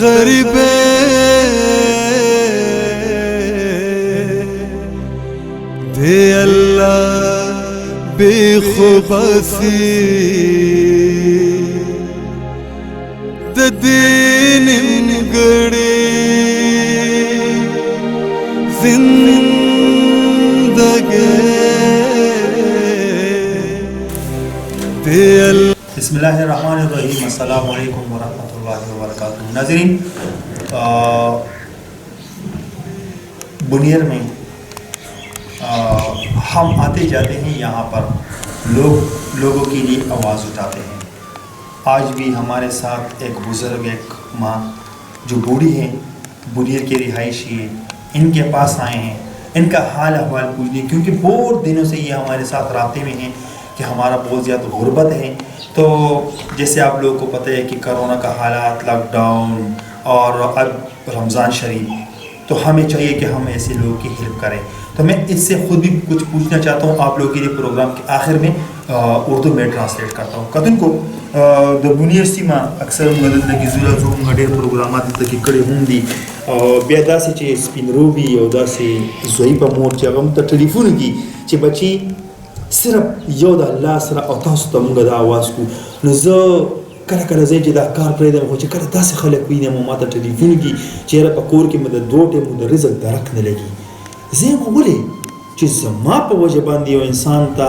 غریبه دی الله بے خوباسی د دین نګړې زندګي دی بسم الله الرحمن الرحیم. السلام علیکم ورحمۃ اللہ وبرکاتہ. ناظرین، بنیر میں ہم آتے جاتے ہیں، یہاں پر لوگوں کے لیے آواز اٹھاتے ہیں. آج بھی ہمارے ساتھ ایک بزرگ، ایک ماں جو بوڑھی ہیں، بنیر کے رہائشی ہیں، ان کے پاس آئے ہیں ان کا حال احوال پوچھنے، کیونکہ بہت دنوں سے یہ ہمارے ساتھ رابطے میں ہیں کہ ہمارا بہت زیادہ غربت ہے. تو جیسے آپ لوگوں کو پتہ ہے کہ کرونا کا حالات، لاک ڈاؤن اور اب رمضان شریف، تو ہمیں چاہیے کہ ہم ایسے لوگوں کی ہیلپ کریں. تو میں اس سے خود بھی کچھ پوچھنا چاہتا ہوں آپ لوگوں کے لیے. پروگرام کے آخر میں اردو میں ٹرانسلیٹ کرتا ہوں. کتن کو د بنیر سیمه اکثر موږ دلته کې زوړ موږ ډېر پروګرامات دلته کې کړي هم دي. بیا داسې چې سپین روبي او داسې زوی په مور چې هغه موږ ته ټلیفون کړي چې بچي صرف یو د الله سره او تاسو ته موږ دا آواز کوو. نو زه کله کله ځای چې دا کار پرېږدم، خو چې کله داسې خلک وینم ما ته ټلیفون کړي چې یاره په کور کې مې د 2 ټیمو د رزق درک نه لګي، زه یم ولې چې زما په وجه باندې یو انسان ته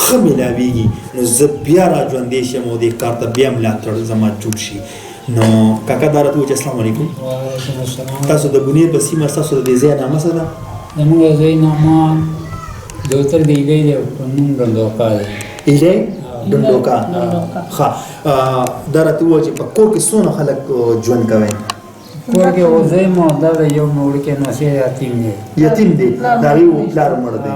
ښه میلاویږي، نو زه بیا را ژوندی شم او دې کار ته بیا ملاتړ زما جوړ شي. نو کاکا دا راته ووایه السلام علیکم. وعلیکم السلام. تاسو د بنیر په سیمه ستاسو د دې ځای نامه څه ده؟ زموږ د ځای نامه دوتر د ایلۍ دی، په نوم ډنډوکا دی. ایلۍ ډنډوکا. ښه، دا راته ووایه چې په کور کې څونه خلک ژوند کوئ؟ کور کې اوسئ مو دا د یو وړوکی نسي یتیم دی. یتیم دی، د هغې پلار مړ دی.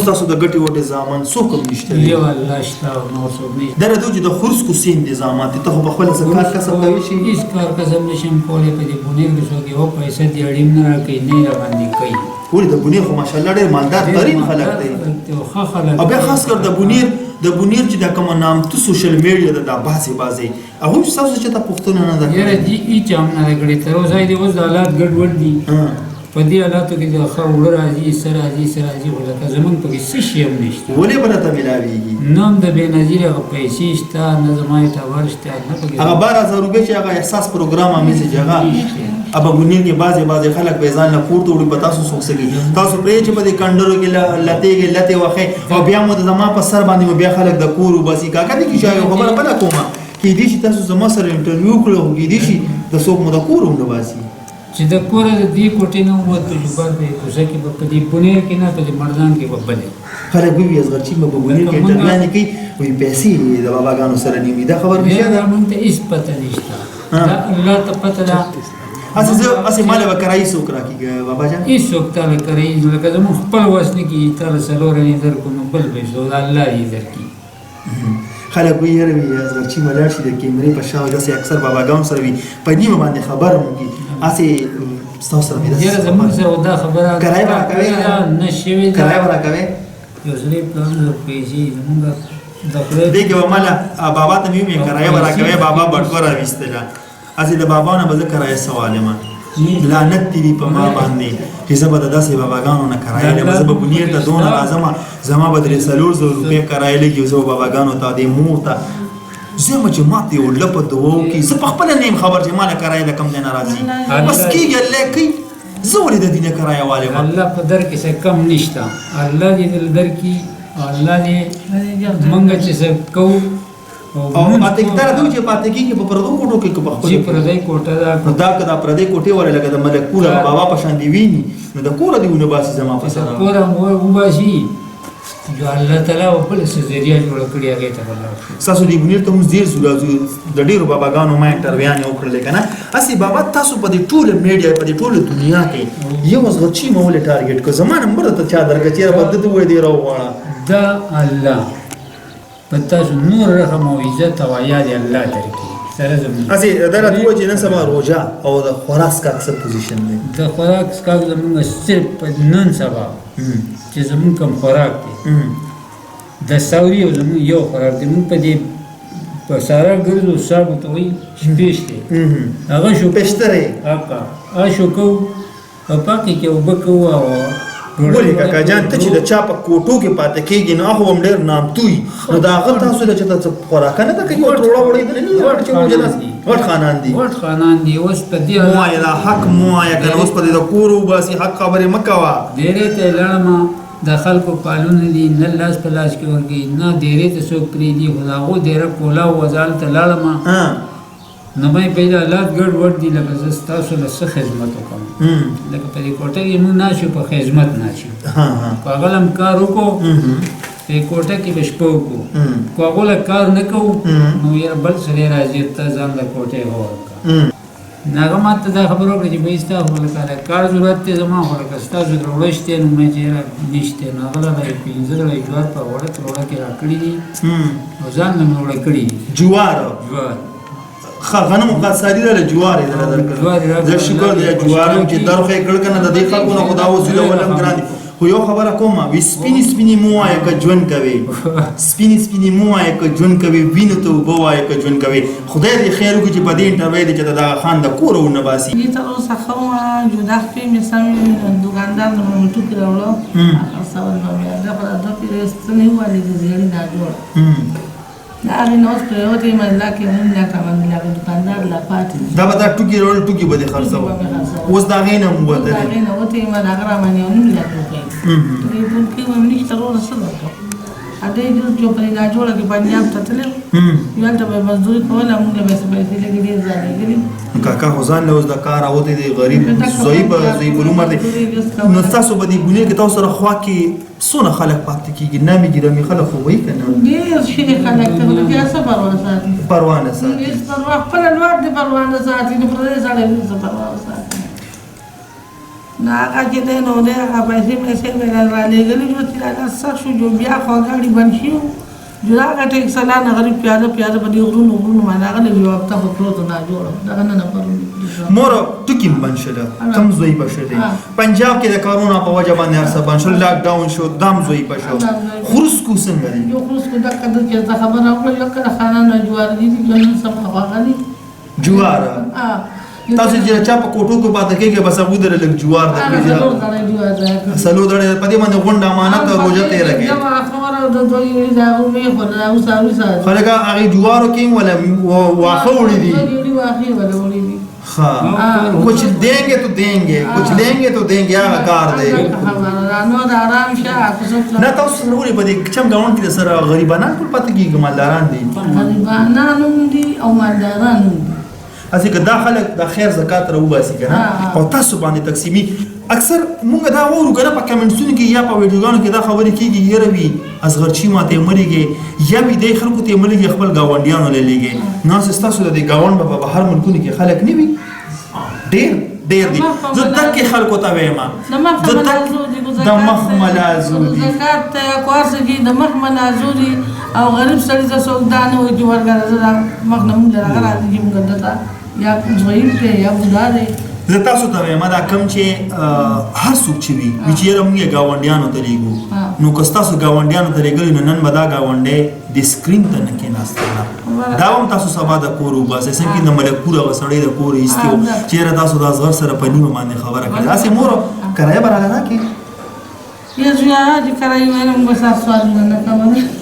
ستاسو د ګټې وټې زامن څوک هم نشته دی؟ یو الله شته او نور څوک نشته. دا راته ووایه چې د خرسکو سیند دی زامن دی، ته خو په خپله څه کار کسب کوې شي؟ هېڅ کار کسب نشم کولی. په دې بنیر کې څوک یوه پیسه دې اړیم نه راکوي، نه یې راباندې کوي. ولې د بنیر خو ماشاءالله ډېر مالدار ترین خلک دی، ښه خلک. او بیا خاص کر د بنیر چې دا کومه نامتو سوشل میډیا ده، دا بعضې هغوی ستاسو چېرته پوښتنه نه ده کړې؟ یاره دې هېچ هم نه ده کړې تر اوسه. دې اوس د حالات ګډوډ دي. په دې حالاتو کې د ښه اوړه راځي، څه راځي خو لکه زمونږ پکې څه شی هم نشته. ولې به راته میلاویږي؟ نه هم د بېنظیره هغه پیسې شته، نه زما اعتبار شته، نه پکې هغه 12,000 روپۍ چې هغه احساس پروګرام میسج هغه اب بنیر کې بعضې خلک به ځان نه پورته وړي. په تاسو څوک څه کوي؟ تاسو پرېږدئ چې په دې کنډرو کې لتې وښئ او بیا مو د زما په سر باندې مو بیا خلک د کور وباسي. کاکا دې کې شاید یو خبره بله کومه، کېدای شي تاسو زما سره انټرویو وکړئ، خو کېدای شي د څوک مو د کور هم نه باسي. چې د کوره د دې کوټې نه ووتو جوبر به کوڅه کې به په دې بنیر کې نه، په دې مردان کې به بلې خلک وایي اصغرچي به په بنیر کې انټرویوانې کوي، وایي پیسې د باباګانو سره نه وي. دا خبر نشته ده؟ موږ ته هېڅ پته نشته، دا الله ته پته ده. هسې ماله به کرایي څوک راکړي بابا جان؟ هېڅوک تاله کرایي لکه زموږ خپل وس نه کېږي تاله څلور انې درکړو، نو بل به څو الله یې درکړي. خلک وایي یاره وي اصغرچي به لاړ شي د کیمرې په شا، داسې اکثر باباګانو سره وي په نیمه باندې خبر هم وکړي. هسې ستاسو سره مې یاره زموږ سره دا خبره کرایه به راکوې؟ نه شوې ده. کرایه به راکوې؟ یو سړی پلان پیسې زموږ د خدای دې کې به ماله بابا ته مې وویل کرایه به راکوې، بابا بټوه راویستله. هسې د بابا نه به زه کرایه سوال یم، لعنت دې وي په ما باندې چې زه به د داسې باباګانو نه کرایه لیم. زه به بنیر ته دونه راځم، زما به 300 روپۍ کرایه لګي، زه به باباګانو ته دې مور ته زه یم چې ما ته یو لپه دعا وکړي. زه پخپله نه یم خبر چې ما له کرایه د کوم ځای نه راځي، بس کېږي الله کوي. زه ولې د دې نه کرایه والیم؟ الله په در کې څه کم نشته، الله دې در کې، الله دې موږ چې څه کوو او پاتې کېدل دوی چې پاتې کېږي په پردو کوټو کې که په خپلو چې پردی کوټه ده، دا که دا پردی کوټې ولې لکه د ملک پور بابا په شان دې ویني، نو د کوره دې ونه باسي زما په سره کوره مو وباسي. جو الله تعالی بل څه ذریعه جوړه کړې هغې ته به لاړ شو. ستاسو دې بنیر ته موږ ډېر ځو راځو، د ډېرو باباګانو ما انټرویوانې وکړلې که نه. هسې بابا تاسو په دې ټوله میډیا په دې ټوله دنیا کې یو اصغرچي ما ولې ټارګېټ کړو؟ زما نمبر درته چا درکړه چېرې به ده ته ووایې دې راوغواړه؟ دا الله په تاسو نور رحم او عزت او حیا دې الله درکړي. سره زموږ هسې دا راته ووایه چې نن سبا روژه او د خوراک څښاک څه پوزیشن دی؟ د خوراک څښاک زموږ صرف نن سبا چې زموږ کوم خوراک دی د ساوري او زموږ یو خوراک دی. موږ په دې په سارا ګرځو صاحب ته وایي شپېش دی هغه شو پېشترې هغه شو کوو په پاکې کې اوبه کوو او ولې کاکا جان ته چې د چا په کوټو کې پاتې کېږي نو هغه هم ډېر نامتو وي نو د هغه تاسو له چې تاسو خوراکه نه ده کوي او ټوړه وړېدلې نه ده چې غټ خانان دي غټ خانان دي اوس په دې مو وایه دا حق مو وایه که نه اوس په دې د کور وباسي حق خبرې مه کوه ډېرې ته لاړم د خلکو پالونه دي نه لاس په لاس کې ورکوي نه ډېرې ته څوک پرېږدي خو د هغو ډېره کولا وزال ته لاړم نو مې پیدا حالات ګډ وډ دي لکه زه ستاسو له څه خدمت وکړم لکه په دې کوټه کې موږ ناشو په خدمت ناشو په هغه هم کار وکړو په کوټه کې به شپه وکړو که هغه له کار نه کوو نو یاره بل سړی راځي ته ځان د کوټې وکړه نو هغه ما ته دا خبره وکړه چې بهی ستا خو لکه کار ضرورت دی زما خو لکه ستاسو درې شته نو مې چې یاره نشته نو هغه له پنځه ډوله جوار په وړه کې راکړي دي او ځان مې وړه کړي دي جوار غنم قصاری له جوار درکړه زه شکر دی جوارم چې درخه کړ کنه د دې خلکو نه خدا وسیله ولم ګران دي خو یو خبره کوم وی سپینی سپینی موای ک ژوند کوي سپینی سپینی موای ک ژوند کوي وینو ته بوای ک ژوند کوي خدای دې خیر وکړي چې په دې انټرویو دې چې دا خان د کور ونه باسي دې تر اوسه خو جوړه په مثال دکاندار نو موټو کې راوړو اصل نو مې دا په دغه کې ستنې والي دې زیړی نه جوړ دا نو اوس په یو ټیم الله کې موږ نه کوم لا دکاندار لا پاتې دا به دا ټوکی رول ټوکی به خرڅو اوس دا غینه مو وته دا غینه وته ما دا غره باندې ونی لا کوي دې په کې موږ نه تر اوسه سره ا دې جو په نه جوړه کې پنجاب ته تلل یو ته به مزدوري کوله موږ به پیسې لګې دې ځای کاکا خزان له اوس د کار اوته دی غریب زویب عمر دی نو تاسو به دې ګونې کې تاسو سره خوا کې سونه خلک پاتې کیږي نامي ګرامي خلک خو وایي کنه ډېر شي خلک ته بیا څه پروانه ساتي هیڅ پروا خپل لوړ دي پروانه ساتي نو پر دې سره څه پروانه ساتي نه هغه چې ده نو ده هغه پیسې مې را لېږلي نو چې هغه سخت شو جو بیا خو ګاډي بند شي جو هغه ټیک سلان غریب پیاده په دې غرونو باندې هغه له یو هفته خو پروت نه جوړ دغه نه پرونه مور ټکیم بنشله کم زوی بشله پنجاب کې د کرونا په وجه باندې هر څه بنشل لاک ډاون شو دام زوی بشو خرس کو څنګه دی یو خرس کو د قدر چې خبره وکړه یو کړه خانان جوار دي چې نن سم هغه جوار تاسو چې چا په کوټو کې پاتې کېږي بس هغه در لګ جوار د سلو درې په دې باندې غونډه امانت روزه ته راګي دا خبره د دوی دا وې خو دا وساري سره خلک هغه جوارو کې ولا واخه وړي دي واخه ولا وړي دي हाँ कुछ देंगे तो देंगे هغه کار دی نو دا آرام شه نه تاسو ضروري په دې چم گاون کې سره غریبانان ټول پاتې کېږي مالداران دي غریبانان دي او مالداران دي اسی که دا خلک د خیر زکات راوباسي کنه او تاسو باندې تقسیمي اکثر مونږ دا وورو کنه په کمنټونو کې یا په ویډیوګانو کې دا خبرې کېږي یروي اصغرچی ماته مریږي یا وی د خلکو ته مریږي خپل گاونډیانو لېږي نو تاسو د گاوند په بهر ملکونو کې خلک نیوي ډېر دي زه تک خلکو ته وایم د مخمل ازودي زکات کوارسږي د مخمل ازودي او غریب سړي ته سودانه وي چې ورګه مخنم لرغه راځي موږ دته یا ځویم ته یا بوداره زه تاسو ته وایم دا کم چې هر څوک چې وي چې موږ گاونډیانو ته لېږو نو که تاسو گاونډیانو ته لېږل نو نن به دا گاونډی د سکرین ته نه کېناستل دا هم تاسو سبا د کور وباسئ څنګه د ملکپور هغه سړی د کور ایستیو چېرې تاسو د اصغر سره په نیمه باندې خبره کړې داسې مور کرایه به راله راکړې یا زویا چې کرایه ویل موږ به ستا سوالونه نه کوو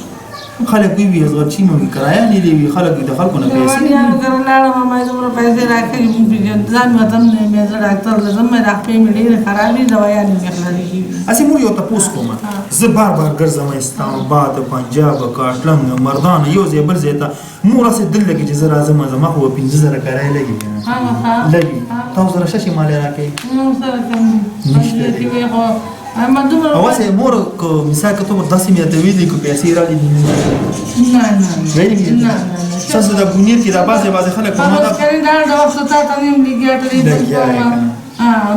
خلک وی اصغر چی مې کرایه نه دی خلک د خلکو نه پیسې یا ګرلاړه ما زموږ پیسې راکړي موږ ځان وطن نه مې زړه ډاکټر لازم مې راکړې مې ډېر خرابې دوايا نه مخلالي شي اسی مور یو تاسو کوم زه بار ګرځم اسلام آباد پنجاب کاټلنګ مردان یو ځای بل ځای ته مور اسې دل لګي چې زه راځم زما خو 15000 کرایه لګي لګي تاسو سره شې مال راکې نو سره کوم نشته اوسه مور کو مثال که ته داسې مې ته ویلي کو پیسې را دي نه تاسو د بنیاد کې د بازه خلک په ماده کړي دا د وخت ته تنیم لګیاټري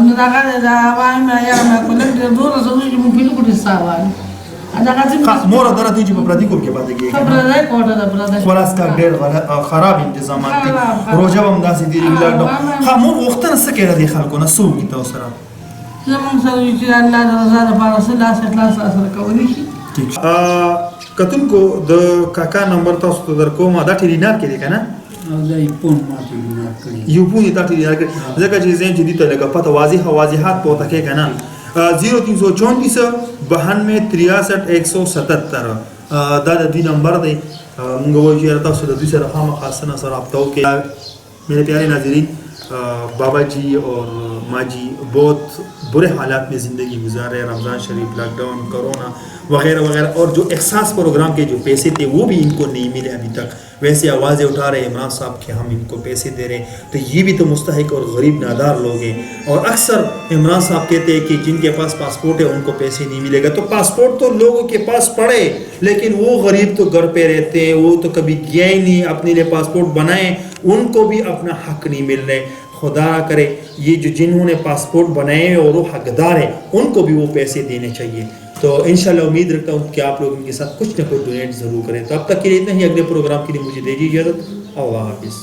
نو دا دا وای یا ما کولم د دور زوی چې مو پیلو کوټه ساوال دا غاځي مور درته چې په پردي کوم کې پاتې کېږي پردي کوټه دا پردي خلاص کا ډېر خراب انتظامات دي روزه هم داسې دي لاګ خو مور وختونه سکه دي خلکو نه سو کی تاسو سره زمون سره چې الله د رضا لپاره سلاس اخلاص سره کولی شي کتن کو د کاکا نمبر تاسو ته درکوم دا ټیلینار کې دی کنه او دا یې پون ماته ګناه کړی یو پونی تا ټیلینار کې ځکه چې زین جدي ته لګا پته واضحات پوته کې کنه 0334 92 63 177 دا د دې نمبر دی موږ وایو چې تاسو د دې سره خامخا سره رابطه وکړئ میرے پیارے ناظرین بابا جی اور ماں جی بہت برے حالات میں زندگی گزار رہے ہیں رمضان شریف لاک ڈاؤن کرونا وغیرہ وغیرہ اور جو احساس پروگرام کے جو پیسے تھے وہ بھی ان کو نہیں ملے ابھی تک ویسے آوازیں اٹھا رہے عمران صاحب کہ ہم ان کو پیسے دے رہے ہیں تو یہ بھی تو مستحق اور غریب نادار لوگ ہیں اور اکثر عمران صاحب کہتے ہیں کہ جن کے پاس پاسپورٹ ہے ان کو پیسے نہیں ملے گا تو پاسپورٹ تو لوگوں کے پاس پڑے لیکن وہ غریب تو گھر پہ رہتے ہیں وہ تو کبھی گیا ہی نہیں اپنے لیے پاسپورٹ بنائے ان کو بھی اپنا حق نہیں مل رہے خدا کرے یہ جو جنہوں نے پاسپورٹ بنائے اور وہ حقدار ہیں ان کو بھی وہ پیسے دینے چاہیے تو انشاءاللہ امید رکھتا ہوں کہ آپ لوگ ان کے ساتھ کچھ نہ کچھ ڈونیٹ ضرور کریں تو اب تک کے لیے اتنا ہی اگلے پروگرام کے لیے مجھے دیجیے اجازت اللہ حافظ